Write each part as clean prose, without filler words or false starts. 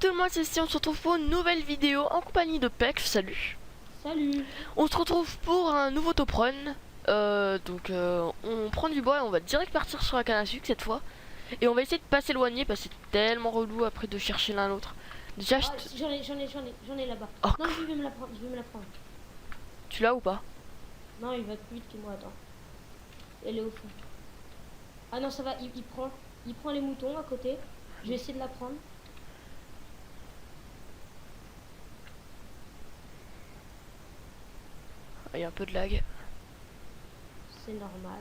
tout le monde, c'est Steve, on se retrouve pour une nouvelle vidéo en compagnie de Pekf, salut. Salut. On se retrouve pour un nouveau top run. On prend du bois et on va direct partir sur la canne à sucre cette fois. Et on va essayer de pas s'éloigner parce que c'est tellement relou après de chercher l'un l'autre. Déjà, J'en ai là-bas. Oh, non, je vais me la prendre, tu l'as ou pas? Non, il va plus vite que moi, attends. Elle est au fond. Ah non, ça va, il prend les moutons à côté. Je vais essayer de la prendre. Il y a un peu de lag. C'est normal.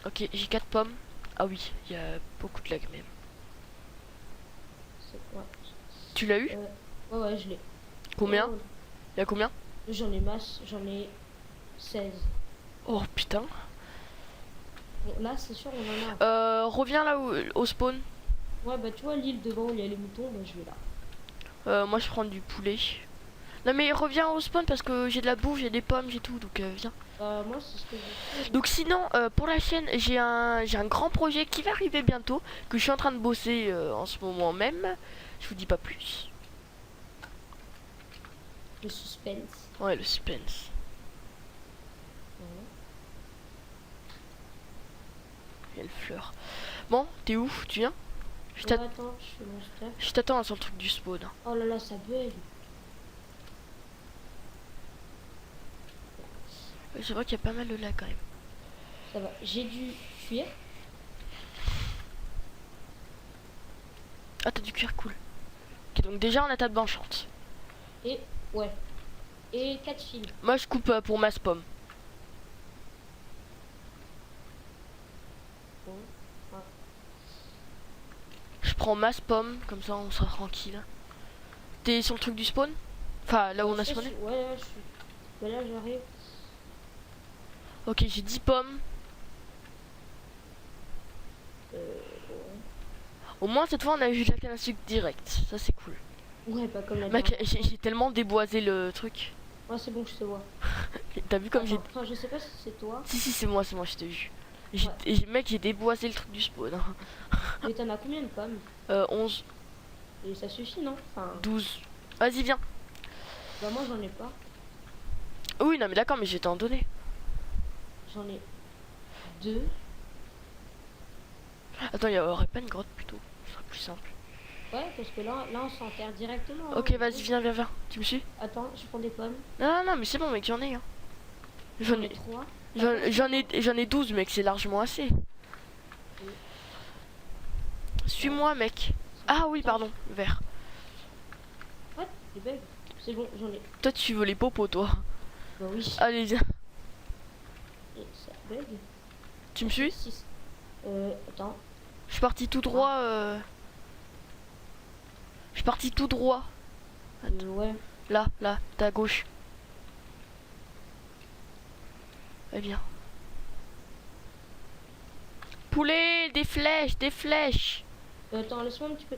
Ok, j'ai 4 pommes. Ah oui, il y a beaucoup de lag même. Ouais. Tu l'as eu? Ouais, je l'ai. Combien? Oh. Il y a combien? J'en ai masse, j'en ai 16. Oh putain. Bon, là, c'est sûr, on en a. Reviens là au spawn. Ouais, bah tu vois, l'île devant où il y a les moutons, bah, je vais là. Moi je prends du poulet. Non mais reviens au spawn parce que j'ai de la bouffe, j'ai des pommes, j'ai tout, donc viens. Moi c'est ce que je fais. Donc sinon pour la chaîne j'ai un grand projet qui va arriver bientôt, que je suis en train de bosser en ce moment même. Je vous dis pas plus. Le suspense. Ouais, le suspense. Il y a le fleur. Bon, t'es où? Tu viens? Attends, je fais mon stuff. Je t'attends sur le truc du spawn. Oh là là, ça bug. C'est vrai qu'il y a pas mal de lag quand même. Ça va, j'ai dû fuir. Ah, t'as du cuir, cool. Ok, donc déjà on a table enchante. Et ouais. Et 4 fils. Moi je coupe pour masse pomme. Bon. Ah. Je prends masse pomme, comme ça on sera tranquille. T'es sur le truc du spawn? Enfin là où on a spawné? Ouais, je suis. Bah là j'arrive. Ok, j'ai 10 pommes. Au moins cette fois on a eu de la canne à sucre direct. Ça c'est cool. Ouais, pas comme la Mec, dernière fois. j'ai tellement déboisé le truc. Ouais, c'est bon, je te vois. T'as vu comme j'ai... Enfin, je sais pas si c'est toi. Si c'est moi, je te jure. Mec, j'ai déboisé le truc du spawn. Mais t'en as combien de pommes? 11. Et ça suffit, non? Enfin... 12. Vas-y, viens. Bah moi j'en ai pas. Oui, non mais d'accord, mais je vais t'en donner. J'en ai 2. Attends, il y aurait pas une grotte plutôt. Ce serait plus simple. Ouais, parce que là on s'enterre directement. Ok, hein. vas-y, viens. Tu me suis? Attends, je prends des pommes. Non, mais c'est bon, mec, j'en ai. Hein. J'en ai 3. J'en ai 12, mec, c'est largement assez. Suis-moi, mec. Ah oui, pardon, vert. Ouais, c'est bug. C'est bon, j'en ai. Toi, tu veux les popos, toi. Bah oui. Allez, viens. Et ça bug. Tu me suis? 6. Attends. Je suis parti tout droit. Je suis parti tout droit. Ouais. Là, t'es à gauche. Eh bien. Poulet, des flèches. Attends, laisse-moi un petit peu.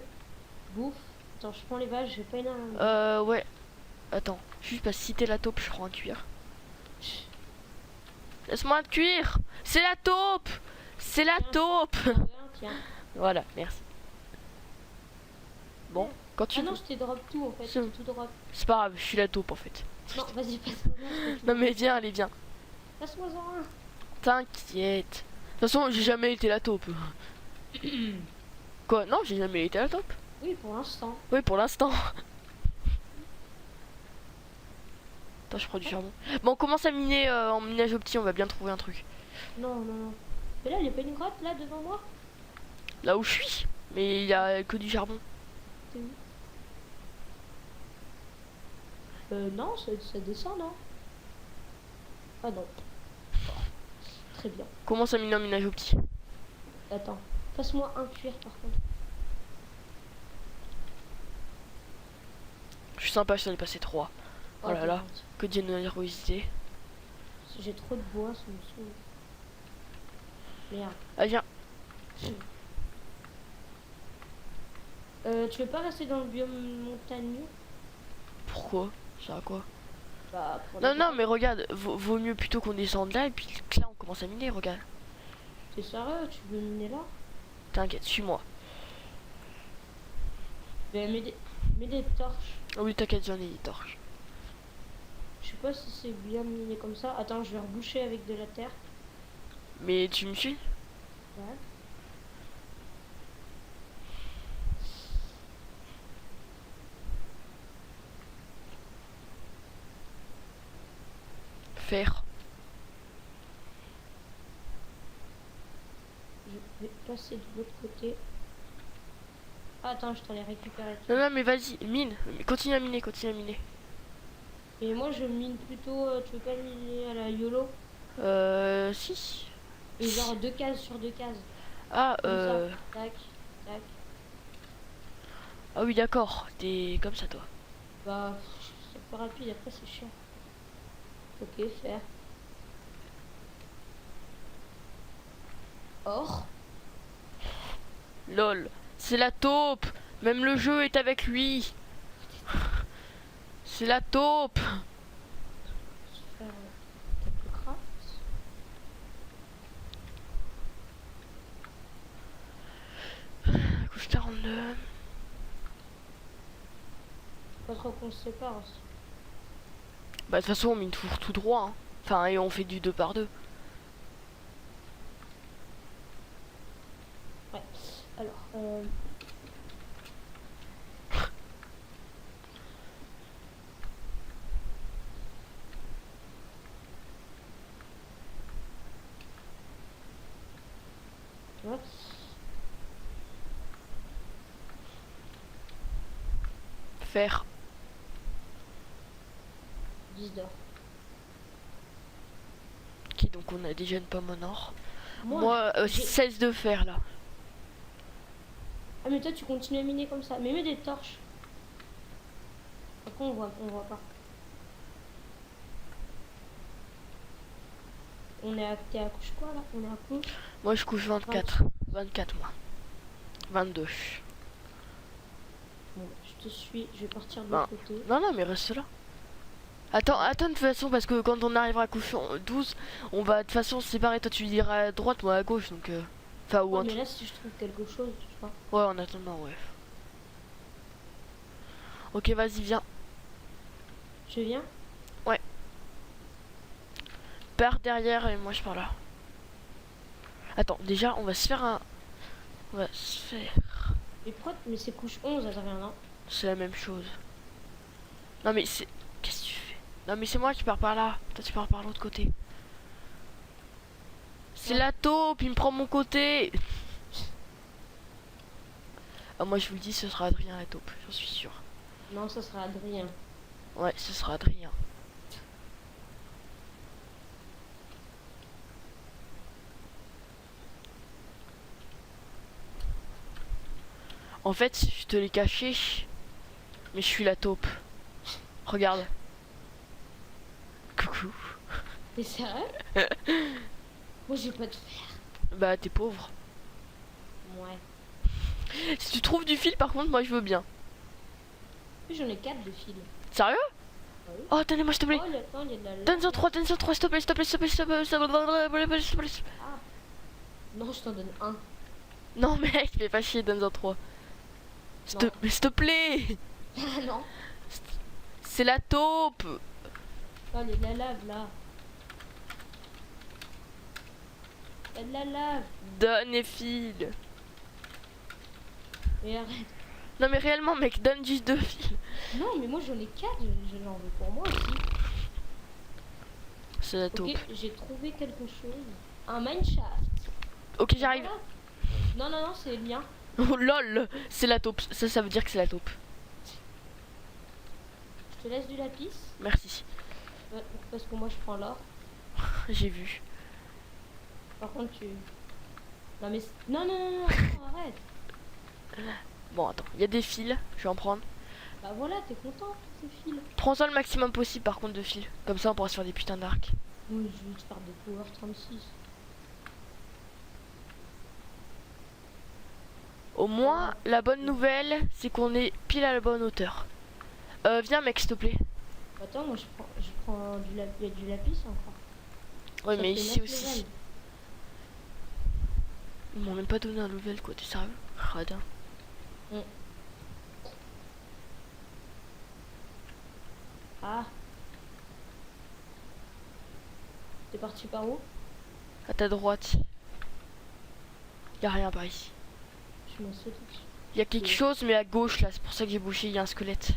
Bouffe. Attends, je prends les vaches, j'ai pas énormément. Ouais. Attends, juste parce que si t'es la taupe, je prends un cuir. Laisse-moi un cuir. C'est la taupe. C'est la taupe. Tiens. Voilà, merci. Bon, quand tu... Ah non, je t'ai drop tout en fait. Tout drop. C'est pas grave, je suis la taupe en fait. Non, vas-y, passe-moi. Non mais viens, allez, viens. Passe-moi-en un. T'inquiète. De toute façon, j'ai jamais été la taupe. Quoi? Non, j'ai jamais été la taupe. Oui, pour l'instant. Oui, pour l'instant. Attends, je prends du charbon. Bon, on commence à miner en minage au petit, on va bien trouver un truc. Non. Mais là, il n'y a pas une grotte là devant moi? Là où je suis. Mais il y a que du charbon. T'es où? Non, ça descend, non? Ah non. Très bien. Commence à miner en minage au petit. Attends, passe-moi un cuir par contre. Je suis sympa, je t'en ai passé 3. Oh là là, que de générosité. J'ai trop de bois, ça me saoule. Merde. Allez, viens. Tu veux pas rester dans le biome montagneux? Pourquoi? Ça à quoi? Bah, Non, mais regarde, vaut mieux plutôt qu'on descende là et puis là on commence à miner, regarde. T'es sérieux? Tu veux miner là? T'inquiète, suis-moi. Mais Mets des torches. Ah oui, t'inquiète, j'en ai des torches. Je sais pas si c'est bien miné comme ça. Attends, je vais reboucher avec de la terre. Mais tu me suis? Ouais. Faire. Je vais passer de l'autre côté. Ah, attends, je t'en ai récupéré. Non, non, mais vas-y, mine. Continue à miner, continue à miner. Et moi, je mine plutôt. Tu veux pas miner à la YOLO? Si. Et genre 2 cases sur 2 cases. Ah, Comme ça. Tac, tac. Ah oui, d'accord. T'es comme ça, toi. Bah, c'est pas rapide, après c'est cher. Ok, faire. Or. Lol. C'est la taupe. Même le jeu est avec lui. C'est la taupe. Faire quelques craft. Couche 42. Pas trop qu'on se sépare aussi. Bah, de toute façon, on mine tout droit. Hein. Enfin, et on fait du 2 par 2. Ouais. Alors, ouais. Faire. 10 d'or. Ok, donc on a déjà une pomme en or. Moi, Moi, j'ai- 16 de fer, là. Ah, mais toi, tu continues à miner comme ça. Mais mets des torches. Après, on voit pas. T'es à couche quoi là? On est à couche. Moi, je couche 24. 24, moi. 22. Bon, je te suis. Je vais partir de Non. l'autre côté. Non, non, mais reste là. Attends, de toute façon, parce que quand on arrivera à couche 12, on va de toute façon se séparer. Toi, tu iras à droite, moi à gauche, donc... Enfin, ou Ouais, en mais là, si je trouve quelque chose, tu vois. Ouais, en attendant, ouais. Ok, vas-y, viens. Je viens. Pars derrière et moi je pars là. Attends, déjà, on va se faire un... On va se faire... Mais c'est couche 11, Adrien, non? C'est la même chose. Non, mais c'est... Qu'est-ce que tu fais? Non, mais c'est moi qui pars par là. Toi, tu pars par l'autre côté. C'est Ouais. la taupe, il me prend mon côté. Ah, moi, je vous le dis, ce sera Adrien la taupe, j'en suis sûr. Non, ça sera Adrien. Ouais, ce sera Adrien. En fait, je te l'ai caché, mais je suis la taupe. Regarde. Coucou. T'es sérieux? Moi, j'ai pas de fer. Bah, t'es pauvre. Ouais. Si tu trouves du fil, par contre, moi, je veux bien. Puis j'en ai 4 de fil. Sérieux? Ah oui. Oh, donnez-moi, s'il te plaît. Oh, attends, il y a de la lave. Donne-en 3, s'il te plaît, s'il te plaît, s'il te plaît, s'il te plaît, s'il te plaît. Ah. Non, je t'en donne un. Non, mec, fais pas chier, donne-en 3. Non. Mais s'il te plaît. Ah non. C'est la taupe. Oh, il y a de la lave là. Il y a de la lave. Donne et file. Mais arrête. Non, mais réellement, mec, donne juste 2 fils. Non, mais moi j'en ai 4. J'en veux pour moi aussi. C'est la taupe. Ok, j'ai trouvé quelque chose. Un mineshaft. Ok, j'arrive. Voilà. Non, non, non, c'est le mien. Oh lol, c'est la taupe. Ça veut dire que c'est la taupe. Je te laisse du lapis. Merci. Ouais, parce que moi je prends l'or. J'ai vu. Par contre, tu. Non, mais. Non, non, non, non, attends, arrête. Bon, attends, il y a des fils. Je vais en prendre. Bah voilà, t'es content, ces fils. Prends-en le maximum possible, par contre, de fils. Comme ça, on pourra se faire des putains d'arcs. Oui, je vais te faire des power 36. Au moins, la bonne nouvelle, c'est qu'on est pile à la bonne hauteur. Viens, mec, s'il te plaît. Attends, moi je prends du lapis. Il y a du lapis encore. Ouais, Ça mais fait ici 9 aussi. levels. Ils m'ont même pas donné un level, quoi. T'es sérieux? Radin. Ah. T'es parti par où? À ta droite. Y a rien par ici. Je m'en sauté dessus. Y a quelque Oui. chose, mais à gauche là, c'est pour ça que j'ai bouché, y a un squelette.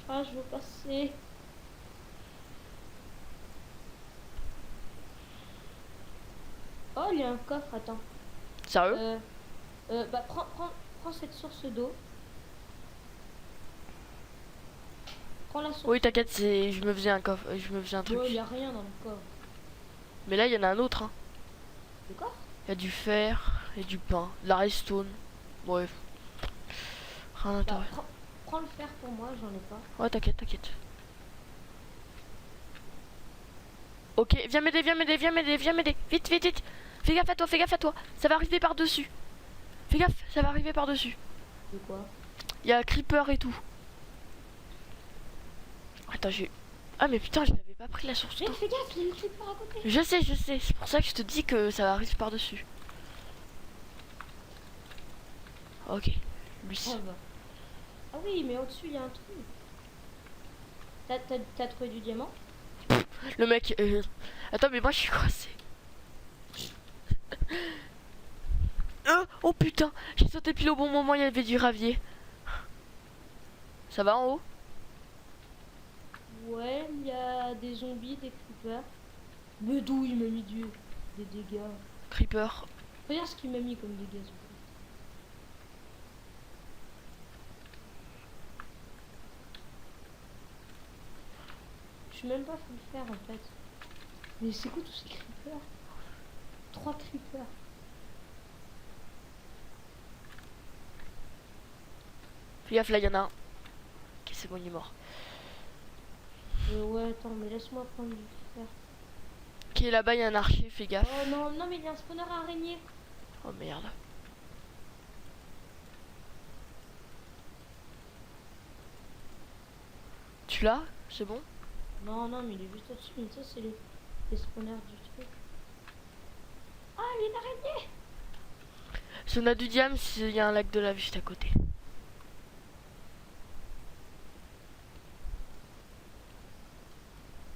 Ah, je veux passer. Oh, il y a un coffre, attends. Sérieux? Bah, prends cette source d'eau. Prends la source. Oui, t'inquiète, je me faisais un coffre, je me faisais un truc. Oh, il y a rien dans le coffre. Mais là, il y en a un autre. Hein. Le coffre? Il y a du fer et du pain, de la redstone. Bref. Rien Bah, d'intéressant. prends le fer pour moi, j'en ai pas. Ouais, t'inquiète, t'inquiète. Ok, viens m'aider, viens m'aider, viens m'aider, viens m'aider. Vite, vite, vite. Fais gaffe à toi, fais gaffe à toi. Ça va arriver par-dessus. Fais gaffe, ça va arriver par-dessus. De quoi? Il y a creeper et tout. Attends, j'ai... Ah mais putain, je n'avais pas pris la source Mais d'eau. fais gaffe, il y a une creeper à côté. Je sais, c'est pour ça que je te dis que ça va arriver par-dessus. Ok, lui. Ah, bah. Ah oui, mais au-dessus, il y a un truc. T'as trouvé du diamant? Le mec... Attends, mais moi je suis coincé. Oh putain, j'ai sauté pile au bon moment, il y avait du ravier. Ça va en haut? Ouais, il y a des zombies, des creepers. Mais d'où il m'a mis des dégâts? Creeper. Regarde ce qu'il m'a mis comme dégâts. ce gars. Je suis même pas fait le faire en fait. Mais c'est quoi tous ces creepers? 3 creepers. Fais gaffe, là il y en a un. Ok, c'est bon, il est mort. Ouais, attends, mais laisse-moi prendre du fer. Ok, là-bas il y a un archer, fais gaffe. Oh non, non, mais il y a un spawner araignée. Oh merde. Tu l'as? C'est bon? Non, non, mais il est juste au-dessus. Mais ça, c'est les spawners du truc. Ah, il y a une araignée. Si on a du diam, il y a un lac de lave juste à côté.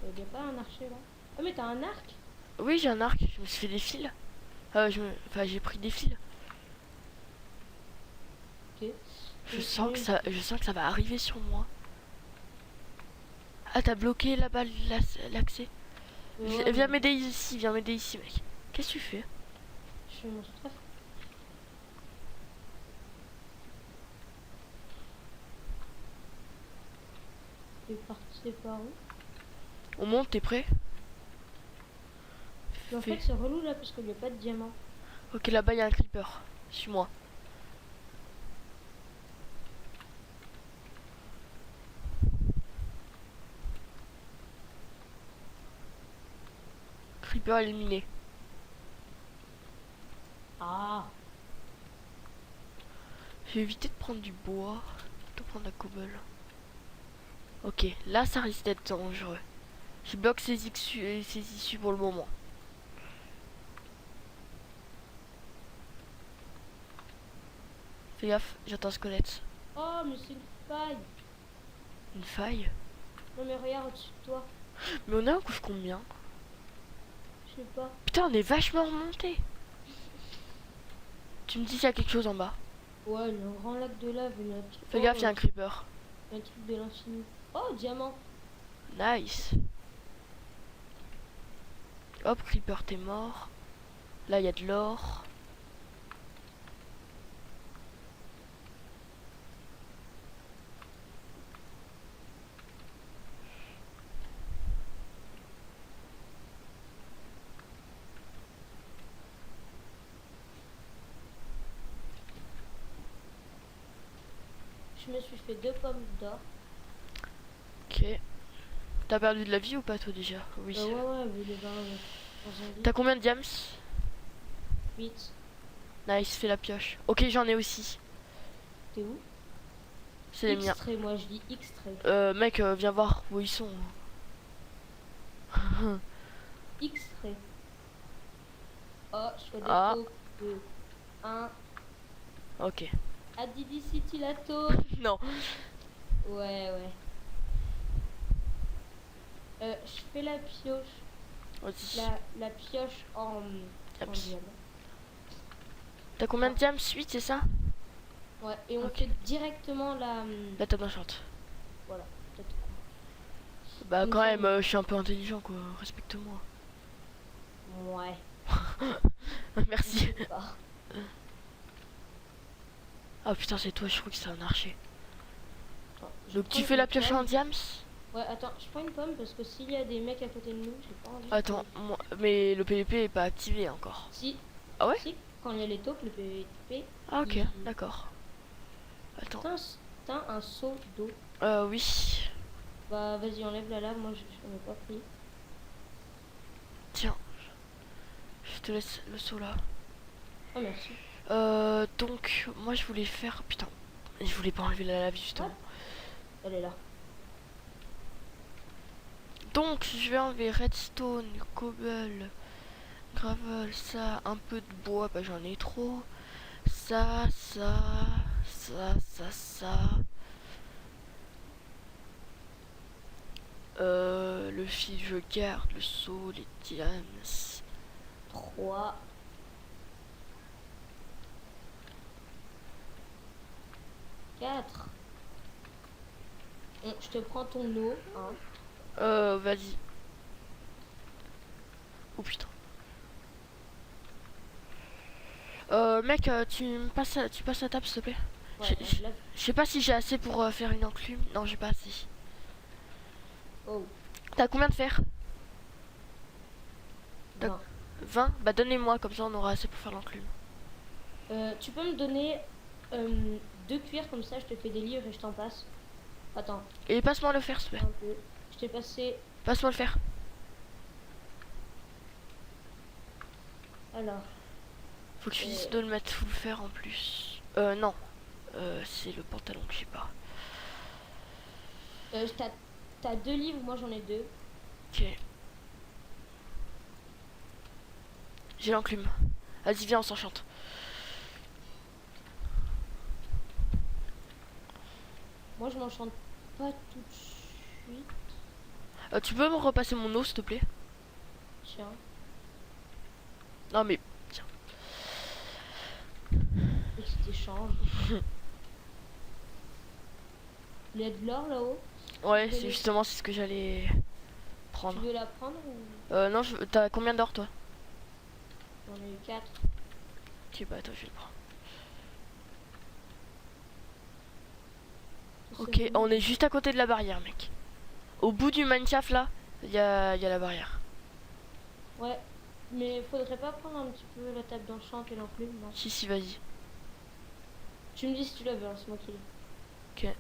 Il n'y a pas un archer là. Ah, mais t'as un arc? Oui, j'ai un arc, je me suis fait des fils. Enfin, j'ai pris des fils. Ok. Je sens que ça va arriver sur moi. Ah, t'as bloqué là-bas l'accès. Ouais, Viens m'aider ici, mec. Qu'est-ce que tu fais? je suis mon stress. T'es parti par où? On monte, t'es prêt? Mais en Fais. fait, c'est relou là parce qu'il n'y a pas de diamant. Ok, là-bas il y a un creeper. Suis-moi. Creeper éliminé. Ah, J'ai évité de prendre du bois, de prendre la cobble. Ok, là ça risque d'être dangereux. Je bloque ces issues pour le moment. Fais gaffe, j'entends un squelette. oh, mais c'est une faille. Une faille. Non, mais regarde au-dessus de toi. Mais on est en couche combien? Je sais pas. Putain, on est vachement remonté. Tu me dis s'il y a quelque chose en bas. Ouais, il y a un grand lac de lave. Il y a un truc. Fais gaffe, il y a un creeper. Il y a un truc de l'infini. Oh, diamant. Nice. Hop, creeper, t'es mort. Là, il y a de l'or. Je me suis fait 2 pommes d'or. Ok. T'as perdu de la vie ou pas, toi, déjà? Oui. Ouais, ouais, mais les 20 dans un lit. T'as combien de diams? 8. Nice, fais la pioche. Ok, j'en ai aussi. T'es où? C'est les miens. Extrait, moi je dis extrait. Mec, viens voir où ils sont. Extrait. Oh, choix des Ah. taupes. 2, 1. Ok. Adidi City la taupe. Non. Ouais, ouais. Je fais la pioche. Vas-y. La pioche en Diams. diamant. T'as combien de diams? 8, c'est ça? Ouais, et on Ok. fait directement la... La table enchante. Voilà, peut-être. Bah Il me quand même, semble. je suis un peu intelligent quoi, respecte-moi. Ouais. Merci. Je sais pas. Ah putain c'est toi, je crois que c'est un archer. Attends, je Donc prends tu fais une la pioche pomme. en diams? Ouais, attends, je prends une pomme parce que s'il y a des mecs à côté de nous, j'ai pas envie. Attends, moi, mais le PVP est pas activé encore. Si, Ah ouais? si, quand il y a les taupes, le PVP. Ah ok, il- d'accord. Attends. T'as un seau d'eau. Oui. Bah vas-y, enlève la lave, moi je ai pas pris. Tiens, je te laisse le seau là. Oh merci. Donc moi je voulais faire... Putain, je voulais pas enlever la lave justement. Elle est là. Donc je vais enlever redstone, cobble, gravel, ça, un peu de bois, bah j'en ai trop. Ça. Le fil je garde, le seau, les diams. 3. 4. Je te prends ton eau. Hein. Vas-y. Oh putain. Mec, tu passes la table s'il te plaît. Ouais, Je sais pas si j'ai assez pour faire une enclume. Non, j'ai pas assez. Oh. T'as combien de fer? 20. 20? Bah donnez-moi, comme ça on aura assez pour faire l'enclume. Tu peux me donner 2 cuirs comme ça, je te fais des livres et je t'en passe. Attends. Et passe-moi le fer s'il te plaît. Un peu. Je t'ai passé. Passe-moi le fer. Alors. Faut que je finisse de le mettre full fer en plus. Non. C'est le pantalon que j'ai pas. T'as 2 livres, moi j'en ai 2. Ok. J'ai l'enclume. Vas-y, viens, on s'enchante. Moi je m'enchante pas tout de suite. Tu peux me repasser mon eau s'il te plaît? Tiens. Non mais... Tiens. Petit échange. Il y a de l'or là-haut. Ouais, c'est justement c'est ce que j'allais Tu prendre. veux la prendre ou... Non, t'as combien d'or toi? J'en ai eu 4. Ok, bah attends, je vais le prendre. Ok, on est juste à côté de la barrière, mec. Au bout du Minecraft là, il y a la barrière. Ouais, mais faudrait pas prendre un petit peu la table d'enchant et l'enclume, non? Si, vas-y. Tu me dis si tu la veux, hein, c'est moi qui l'ai. Ok.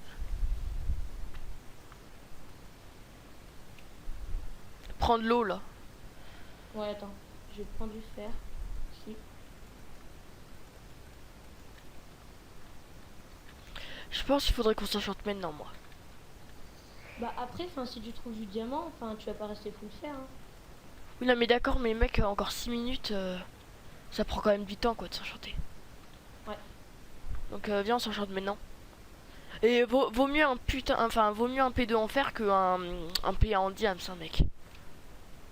Prends de l'eau là. Ouais, attends, je vais prendre du fer. Si. Je pense qu'il faudrait qu'on s'enchante maintenant, moi. Bah après, si tu trouves du diamant, tu vas pas rester full fer. Hein. Oui, non, mais d'accord, mais mec, encore 6 minutes, ça prend quand même du temps, quoi, de s'enchanter. Ouais. Donc, viens, on s'enchante maintenant. Et vaut mieux un putain, enfin, vaut mieux un P2 en fer qu'un un P1 en diams, hein, mec.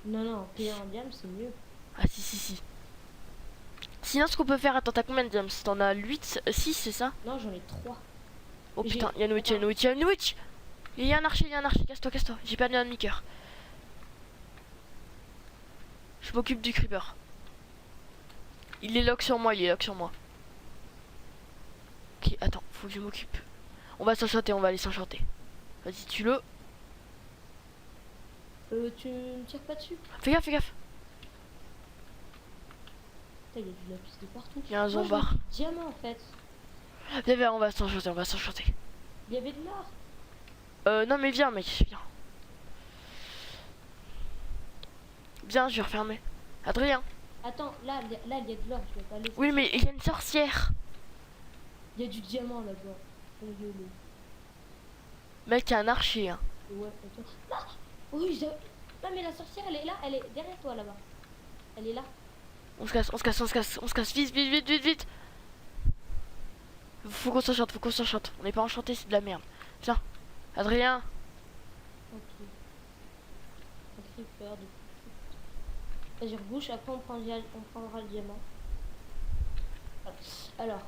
Non, P1 en diamant, c'est mieux. Ah, si. Sinon, ce qu'on peut faire, attends, t'as combien de diams? T'en as 8, 6, c'est ça? Non, j'en ai 3. Oh putain, y'a une witch. Il y a un archer, casse-toi. J'ai perdu un demi-coeur. Je m'occupe du creeper. Il est lock sur moi. Ok, attends, faut que je m'occupe. On va s'enchanter, on va aller s'enchanter. Vas-y, tue-le. Tu me tires pas dessus? Fais gaffe. Putain, il y a du lapis de partout. Il y a un zombard. Diamant en fait. Viens, on va s'enchanter. Il y avait de l'or. Non mais viens, mec, viens. Viens, je vais refermer. Adrien. Attends, là, il y a de l'or, je vais pas laisser. Oui, mais il y a une sorcière. Il y a du diamant là-bas. Mec, il y a un archer, hein. Ouais, attends. Non, oui, non, mais la sorcière, elle est là, elle est derrière toi là-bas. Elle est là. On se casse, on se casse, on se casse, on se casse. Vite, vite, vite, vite, vite. Faut qu'on s'enchante, faut qu'on s'enchante. On n'est pas enchanté, c'est de la merde. Tiens, Adrien. Ok. Un creeper de... Vas-y, rebouche, après on prendra le diamant. Voilà. Alors,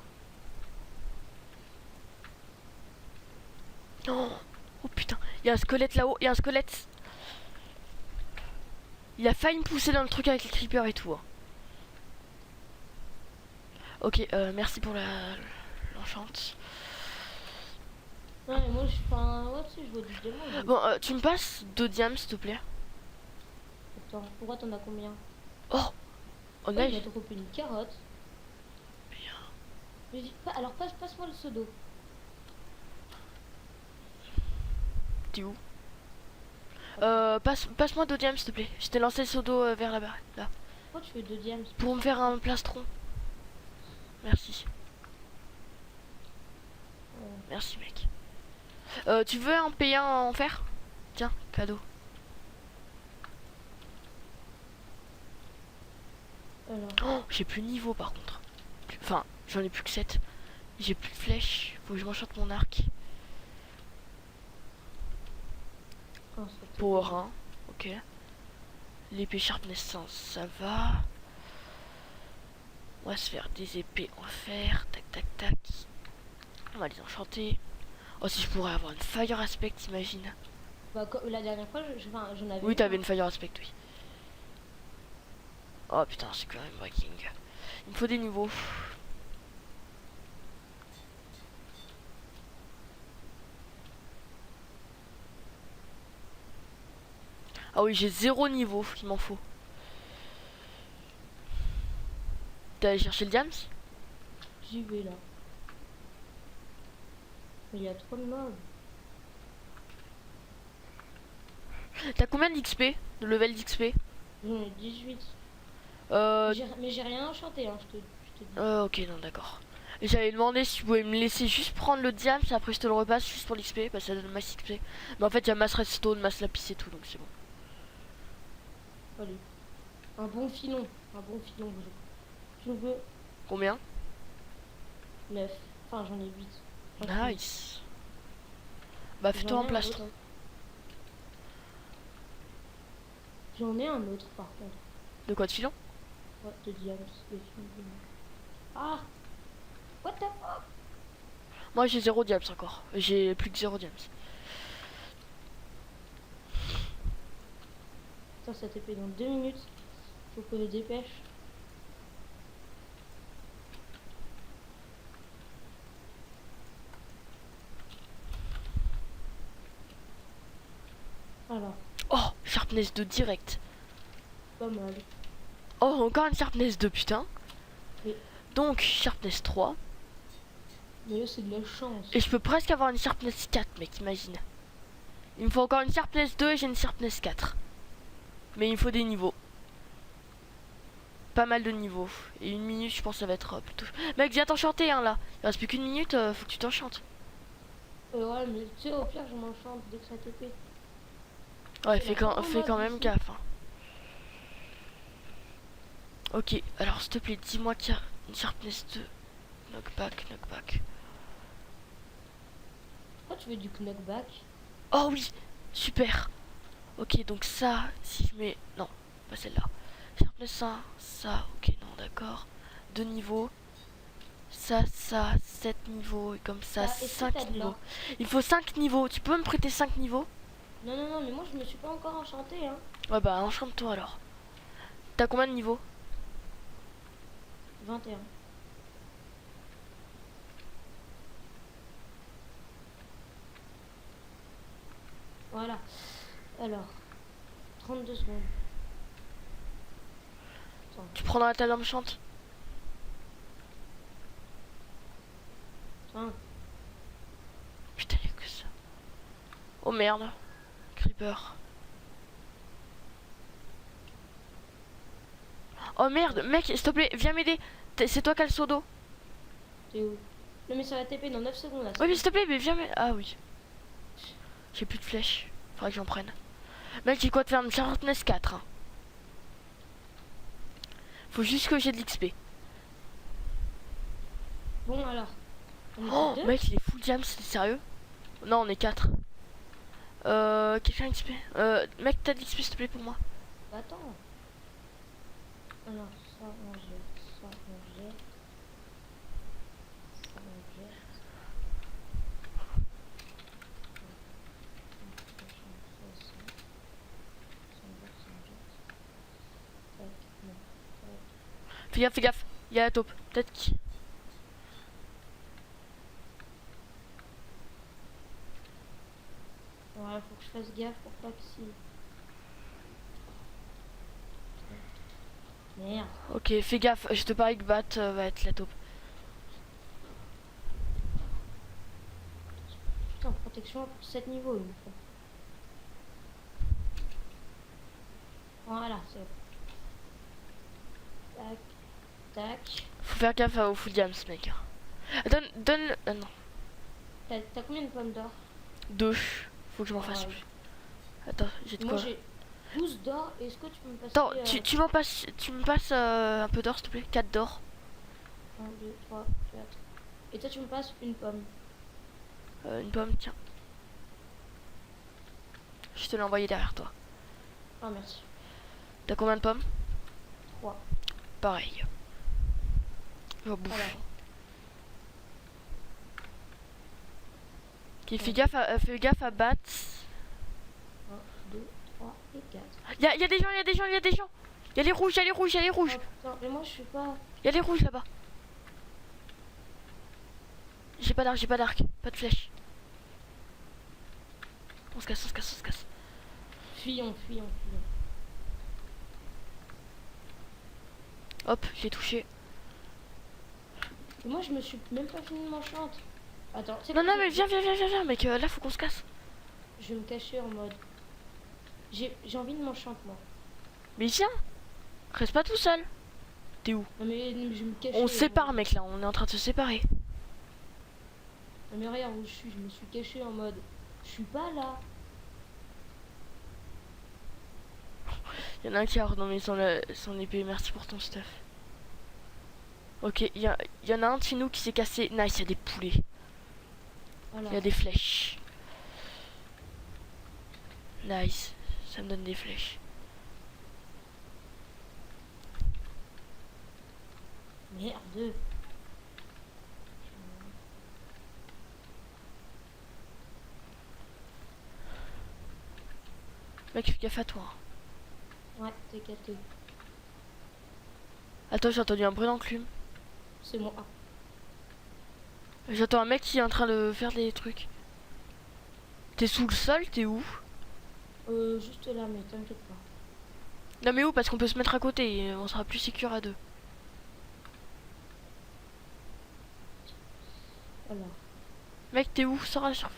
Oh, oh putain, il y a un squelette là-haut, il y a un squelette. Il a failli me pousser dans le truc avec les creepers et tout. Hein. Ok, merci pour l'enchante. non mais moi je fais un... Ouais, tu sais, je vois du diamant. Bon, tu me passes 2 diams s'il te plaît. Attends, pourquoi t'en as combien? Oh, oh Oh, il m'a nice. droppé une carotte. Bien. Mais alors passe-moi le seau d'eau. T'es où? Passe-moi 2 diams s'il te plaît. Je t'ai lancé le seau d'eau vers là-bas. Là. Pourquoi tu fais 2 diams? Pour me faire un plastron. Merci. Merci mec. Tu veux un P1 en fer? Tiens, cadeau. Alors, Oh, j'ai plus de niveau par contre. Enfin, j'en ai plus que 7. J'ai plus de flèches. Faut que je m'enchante mon arc. oh, ça Power 1. Ok. L'épée sharpness 100, ça va. On va se faire des épées en fer. Tac, tac, tac. On va les enchanter. Oh, si je pourrais avoir une fire aspect, t'imagines? Bah, la dernière fois, enfin, j'en avais Oui, une, t'avais hein. une fire aspect, oui. Oh putain, c'est quand même breaking. Il me faut des niveaux. Ah oui, j'ai 0 niveau qu'il m'en faut. T'es allé chercher le diams? J'y vais là. Mais il y a trop de mobs. T'as combien d'XP? De level d'XP? J'en ai 18. Euh, Mais j'ai rien enchanté, hein, je te dis. ok, non, d'accord. Et j'avais demandé si tu pouvais me laisser juste prendre le diams et après je te le repasse juste pour l'XP, parce que ça donne masse XP. Mais en fait, il y a masse redstone, masse lapis et tout, donc c'est bon. Allez. Un bon filon. Je veux Combien? 9. Enfin, j'en ai 8. Nice. Bah, fais-toi un plastron. J'en ai un autre par contre. De quoi de filon? Ouais, de diams. de filon. Ah! What the fuck? Moi, j'ai 0 diams encore. J'ai plus que 0 diams. Putain, ça TP dans 2 minutes. Faut que je dépêche. Alors, Oh, sharpness 2 direct. pas mal. Oh, encore une sharpness 2, putain. Mais, Donc, sharpness 3. mais là, c'est de la chance. Et je peux presque avoir une sharpness 4, mec, imagine. Il me faut encore une sharpness 2 et j'ai une sharpness 4. Mais il me faut des niveaux. Pas mal de niveaux. Et 1 minute, je pense que ça va être plutôt... Mec, viens t'enchanter, hein, là. Il reste plus qu'une minute, faut que tu t'enchantes. Ouais, mais tu sais, au pire, je m'enchante dès que ça TP. Ouais, C'est fais quand la même ici. gaffe. Hein. Ok, alors s'il te plaît, dis-moi qu'il y a une sharpness 2. Knockback, knockback. Pourquoi tu veux du knockback? Oh oui, super. Ok, donc ça, si je mets... Non, pas celle-là. Sharpness 1, ça, ok, non, d'accord. 2 niveaux. Ça, 7 niveaux. Et comme ça, Ah, est-ce que 5 t'as de niveaux. l'or? Il faut 5 niveaux. Tu peux me prêter 5 niveaux? Non, non, non, mais moi, je me suis pas encore enchanté, hein. Ouais, bah, enchante-toi alors. T'as combien de niveaux? 21. Voilà. Alors, 32 secondes. Attends. Tu prendras la table enchante? Hein. Putain, y'a que ça. Oh merde. Creeper. Oh merde, mec, s'il te plaît, viens m'aider. C'est toi qui as le seau d'eau. T'es où? Non, mais ça va TP dans 9 secondes là. Oui, mais s'il te plaît, mais viens m'aider. Ah oui. J'ai plus de flèches. Faudrait que j'en prenne. Mec, j'ai quoi de faire une sharpness 4. Hein. Faut juste que j'ai de l'XP. Bon, alors. On est Oh, deux. mec, il est full jam, c'est sérieux? Non, on est 4. Quelqu'un XP? Mec, t'as de l'XP s'il te plaît pour moi? Attends. Alors, ça, on jette. Ça, on jette. Ça, on jette. Fais gaffe, il y a la taupe. Peut-être qui. Ouais, faut que je fasse gaffe pour pas que si. Merde. Ok, fais gaffe, je te parie que Bat va être la taupe. Putain, protection pour 7 niveaux, il me faut. Voilà, c'est bon. Tac, tac. Faut faire gaffe au full jam, ce mec. Donne. Non. T'as combien de pommes d'or? 2. Faut que je m'en fasse Ouais. plus. Attends, j'ai de Moi quoi. j'ai 12 d'or. Est-ce que tu peux me passer Attends, tu me passes un peu d'or s'il te plaît? 4 d'or. 1, 2, 3, 4. Et toi tu me passes une pomme. Une pomme, tiens. Je te l'ai envoyé derrière toi. Ah merci. T'as combien de pommes? 3. Pareil. Je bouffe. Alors. Ok, fais gaffe à Bat. 1, 2, 3 et 4. Y'a des gens. Y'a les rouges. Oh putain, mais moi je suis pas. Y'a les rouges là-bas. J'ai pas d'arc. Pas de flèche. On se casse. Fuyons. Hop, j'ai touché. Et moi je me suis même pas fini de m'enchante. Attends, c'est Non, quoi, mais viens, mec. Là, faut qu'on se casse. je vais me cacher en mode. J'ai envie de m'enchanter moi. Mais viens. Reste pas tout seul. T'es où? Non mais je vais me cacher. On se sépare, mec, là. On est en train de se séparer. Non mais regarde où je suis. Je me suis caché en mode. Je suis pas là. Y'en a un qui a redonné son épée. Merci pour ton stuff. Ok, y en a un de chez nous qui s'est cassé. Nice, y'a des poulets. Voilà. Y'a des flèches. Nice. Ça me donne des flèches. Merde. Mec, fais gaffe à toi. Ouais, t'es capté. Attends, j'ai entendu un bruit d'enclume. C'est moi. J'entends un mec qui est en train de faire des trucs. T'es sous le sol? T'es où? Juste là, mais t'inquiète pas. Non mais où? Parce qu'on peut se mettre à côté et on sera plus sécure à deux. Voilà. Mec, t'es où? Sors à la surface.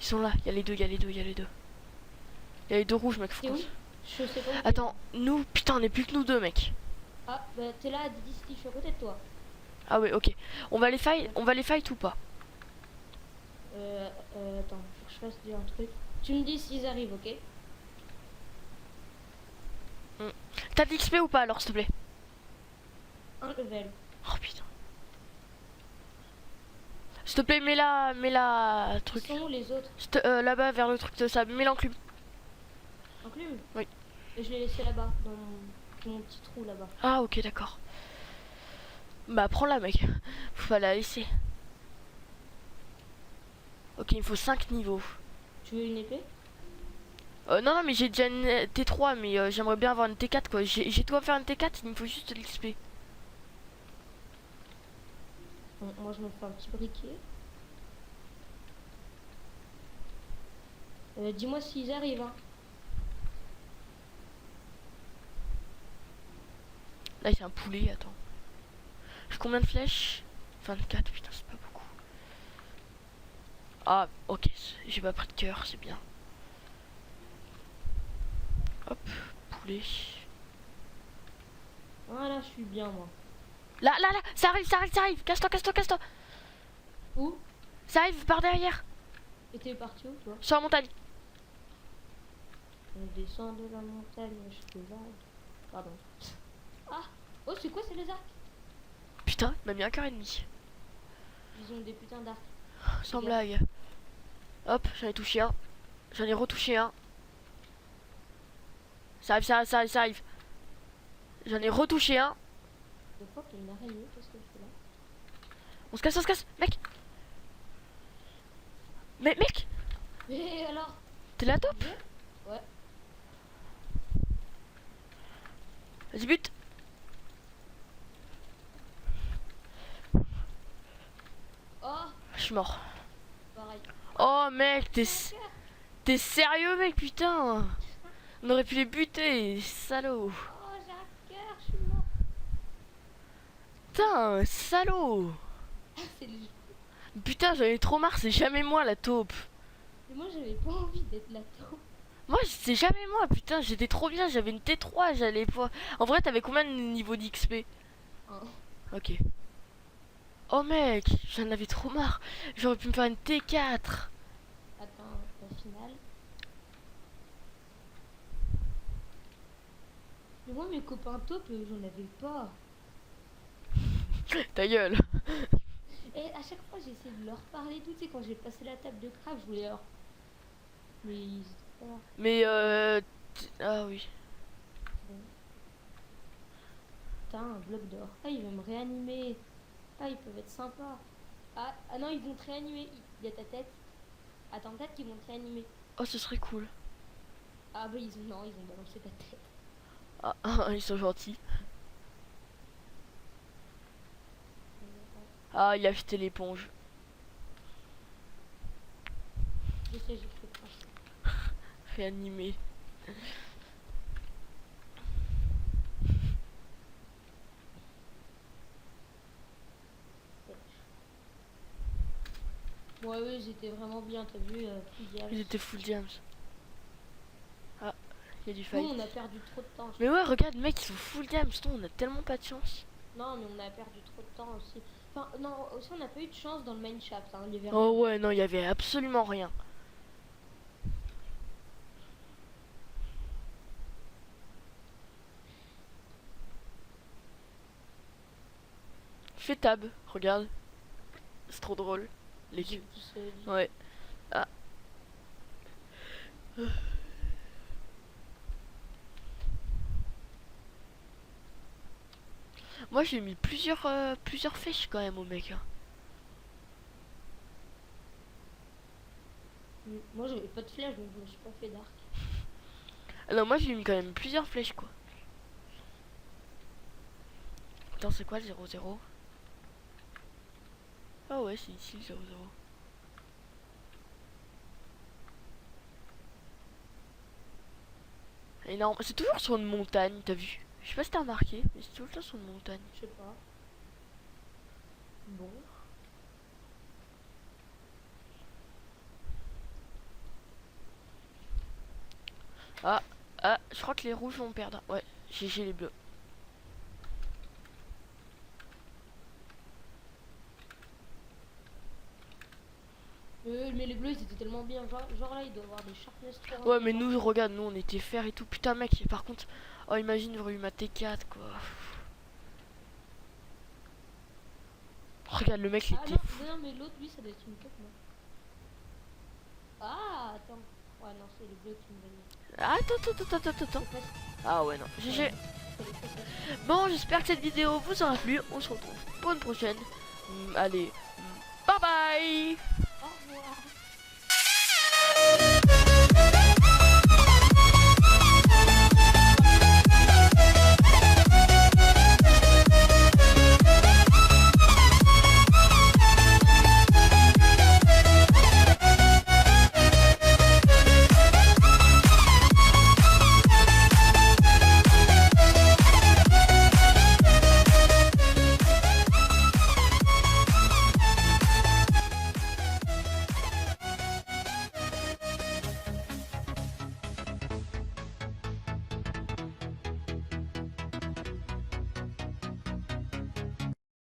Ils sont là, y'a les deux. Y'a les deux rouges, mec. Faut T'es qu'on où? se- Je sais pas où t'es. Attends, nous, putain, on est plus que nous deux, mec. Ah, bah t'es là, Didi, je suis à côté de toi. Ah ouais, ok. On va les fight ou pas? Attends, faut que je fasse dire un truc. Tu me dis s'ils arrivent, ok? T'as de l'XP ou pas alors, s'il te plaît? Un level. Oh putain. S'il te plaît, mets la Ils truc. sont où les autres? Là-bas, vers le truc de sable. Mets l'enclume. Enclume? Oui. Et je l'ai laissé là-bas, dans mon petit trou là-bas. Ah, ok, d'accord. Bah, prends-la, mec. Faut pas la laisser. Ok, il me faut 5 niveaux. Tu veux une épée? Non, mais j'ai déjà une T3, mais j'aimerais bien avoir une T4, quoi. J'ai tout à faire une T4, il me faut juste de l'XP. Bon, moi je me fais un petit briquet. Dis-moi s'ils arrivent, hein. Là, il y a un poulet, attends. J'ai combien de flèches? 24, putain, c'est pas beaucoup. Ah, ok, j'ai pas pris de cœur, c'est bien. Hop, poulet. Voilà, je suis bien, moi. Là, ça arrive. Casse-toi. Où? Ça arrive par derrière, Et t'es parti où, toi? sur la montagne. On descend de la montagne, je te vague. Pardon. Ah. Oh, c'est quoi, c'est les arcs? Putain, il m'a mis un cœur et demi. Ils ont des putains d'arcs. Sans Regarde. blague. Hop, j'en ai touché un. J'en ai retouché un. Ça arrive, ça arrive, ça arrive, ça arrive. J'en ai retouché un. Des fois qu'il y a une araignée, qu'est-ce que je fais là? On se casse, mec. Mais mec, Et alors? t'es la top. Ouais. Vas-y, bute. Oh, Je suis mort. pareil. Oh mec, J'ai un cœur. t'es sérieux mec, putain. On aurait pu les buter, salaud. Oh, j'ai un cœur, je suis mort. Putain, salaud. C'est le jeu. Putain, j'en ai trop marre, c'est jamais moi la taupe. Mais moi, j'avais pas envie d'être là-dedans. Moi, c'est jamais moi, putain, j'étais trop bien, j'avais une T3, j'allais pas. En vrai, t'avais combien de niveau d'XP? Hein. Ok. Oh mec, j'en avais trop marre. J'aurais pu me faire une T4. Attends, la finale. Mais moi, mes copains top, j'en avais pas. Ta gueule. Et à chaque fois, j'essaie de leur parler tout. Tu sais, quand j'ai passé la table de craft, je voulais leur. Mais ils étaient pas là. Mais ah oui. Bon. Putain, un bloc d'or. Ah, ils vont me réanimer. Ah, ils peuvent être sympas. Ah, ah non, ils vont te réanimer. Il y a ta tête. Attends, peut-être qu'ils vont te réanimer. Oh, ce serait cool. Ah bah ils ont non, ils ont balancé ta tête. Ah, ils sont gentils. Ah, il a fité l'éponge. Je sais, j'ai fait cracher. Réanimé. Ouais, eux, ils étaient vraiment bien, t'as vu, Ils étaient full jams. Ah, il y a du Nous, fight. on a perdu trop de temps. Mais ouais, regarde, mec, ils sont full jams. On a tellement pas de chance. Non, mais on a perdu trop de temps aussi. Enfin, non, aussi, on n'a pas eu de chance dans le main shaft. Hein, il y avait Oh rien. ouais, non, il y avait absolument rien. Fais tab, regarde. C'est trop drôle. Les J'ai cubes. poussé, dit. Ouais. Ah. Moi j'ai mis plusieurs flèches quand même au mec. Hein. Moi, j'avais pas de flèche, donc je me suis pas fait d'arc. Ah non, moi j'ai mis quand même plusieurs flèches quoi. Attends, c'est quoi le 0-0? Ah ouais, c'est ici le 0-0. Énorme. C'est toujours sur une montagne, t'as vu? Je sais pas si t'as remarqué, mais c'est toujours sur une montagne. Je sais pas. Bon. Ah, je crois que les rouges vont perdre. Ouais, j'ai les bleus. Mais les bleus, ils étaient tellement bien. Genre là, ils doivent avoir des sharpness 3. Ouais, mais nous, regarde, nous on était fer et tout. Putain, mec, par contre, oh, imagine, j'aurais eu ma T4 quoi. Regarde, le mec, il Ah était non, fou. non, mais l'autre, lui, ça doit être une top, non? Ah, attends. Ouais, non, c'est les bleus qui me gagnent. Ah, attends. C'est pas- Ah ouais, non. GG. c'est les fausses. Bon, j'espère que cette vidéo vous aura plu. On se retrouve pour une prochaine. Allez, bye bye.